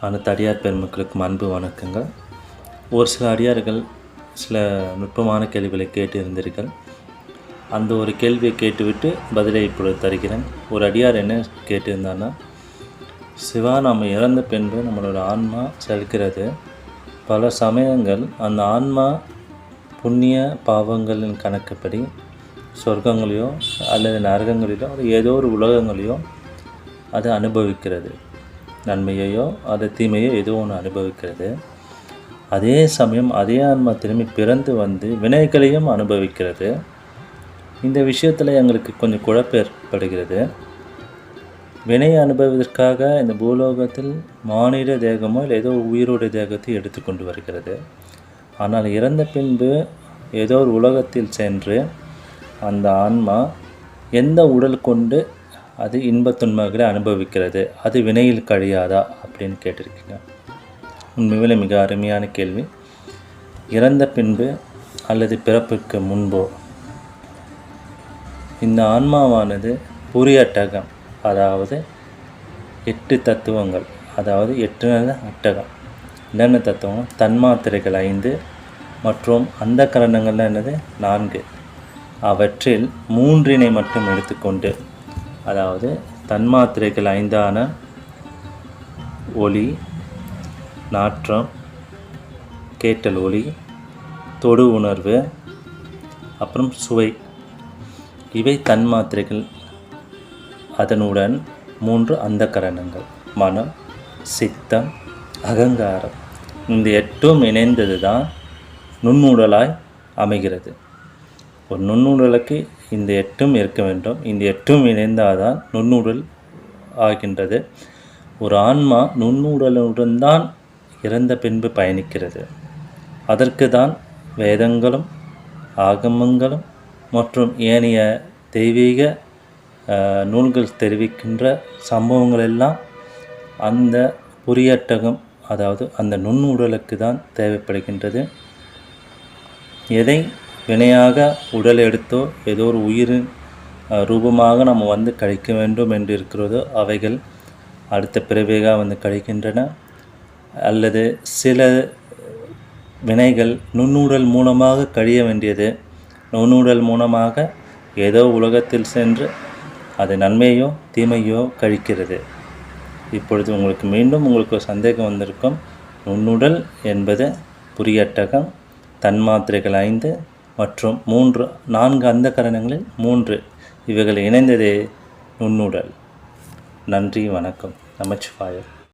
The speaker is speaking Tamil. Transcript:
அனைத்து அடியார் பெருமக்களுக்கும் அன்பு வணக்கங்கள். ஒரு சில அடியார்கள் சில நுட்பமான கேள்விகளை கேட்டு இருந்தீர்கள். அந்த ஒரு கேள்வியை கேட்டுவிட்டு பதிலை இப்பொழுது தருகிறேன். ஒரு அடியார் என்ன கேட்டிருந்தான்னா, சிவா, நம்ம இறந்த பின்பு நம்மளோட ஆன்மா செல்கிறது. பல சமயங்கள் அந்த ஆன்மா புண்ணிய பாவங்களின் கணக்குப்படி சொர்க்கங்களையோ அல்லது நரகங்களிலோ ஏதோ ஒரு உலகங்களையோ அது அனுபவிக்கிறது. நன்மையையோ அது தீமையோ ஏதோ ஒன்று அனுபவிக்கிறது. அதே சமயம் அதே ஆன்மா திரும்பி பிறந்து வந்து வினைகளையும் அனுபவிக்கிறது. இந்த விஷயத்தில் எங்களுக்கு கொஞ்சம் குழப்பம் ஏற்படுகிறது. வினையை அனுபவிப்பதற்காக இந்த பூலோகத்தில் மானிட தேகமோ இல்லை ஏதோ உயிரோட தேகத்தை எடுத்துக்கொண்டு வருகிறது. ஆனால் இறந்த பின்பு ஏதோ ஒரு உலகத்தில் சென்று அந்த ஆன்மா எந்த உடல் கொண்டு அது இன்பத் துன்பங்களை அனுபவிக்கிறது, அது வினையில் கழியாதா அப்படின்னு கேட்டிருக்கீங்க. உண்மையிலே மிக அருமையான கேள்வி. இறந்த பின்பு அல்லது பிறப்புக்கு முன்போ இந்த ஆன்மாவானது புரியட்டகம், அதாவது 8 தத்துவங்கள், அதாவது 8 அட்டகம். என்னென்ன தத்துவம்? தன்மாத்திரைகள் 5 மற்றும் அந்த கரணங்கள்லாம் என்னது 4. அவற்றில் 3 மட்டும் எடுத்துக்கொண்டு, அதாவது தன்மாத்திரைகள் 5ஆன ஒளி, நாற்றம், கேட்டல் ஒளி, தொடு உணர்வு, அப்புறம் சுவை, இவை தன்மாத்திரைகள். அதனுடன் 3 அந்த கரணங்கள், மனம், சித்தம், அகங்காரம். இந்த 8ம் இணைந்தது தான் நுண்ணுடலாய் அமைகிறது. ஒரு நுண்ணுடலுக்கு இந்த 8ம் இருக்க வேண்டும். இந்த 8ம் இணைந்தால்தான் நுண்ணுடல் ஆகின்றது. ஒரு ஆன்மா நுண்ணுடலுடன் தான் இறந்த பின்பு பயணிக்கிறது. அதற்கு தான் வேதங்களும் ஆகமங்களும் மற்றும் ஏனைய தெய்வீக நூல்கள் தெரிவிக்கின்ற சம்பவங்கள் எல்லாம் அந்த புரியட்டகம், அதாவது அந்த நுண்ணுடலுக்கு தான் தேவைப்படுகின்றது. எதை வினையாக உடல் எடுத்தோ ஏதோ ஒரு உயிரின் ரூபமாக நம்ம வந்து கழிக்க வேண்டும் என்று இருக்கிறதோ அவைகள் அடுத்த பிறவியாக வந்து கழிக்கின்றன. அல்லது சில வினைகள் நுண்ணுடல் மூலமாக கழிய வேண்டியது நுண்ணுடல் மூலமாக ஏதோ உலகத்தில் சென்று அது நன்மையோ தீமையோ கழிக்கிறது. இப்பொழுது உங்களுக்கு சந்தேகம் வந்திருக்கும். நுண்ணுடல் என்பது புரியட்டகம், தன்மாத்திரைகள் 5 மற்றும் 4 அந்த கரணங்களில் 3 இவைகள் இணைந்ததே நுண்ணுடல். நன்றி, வணக்கம். நமச்சிவாயம்.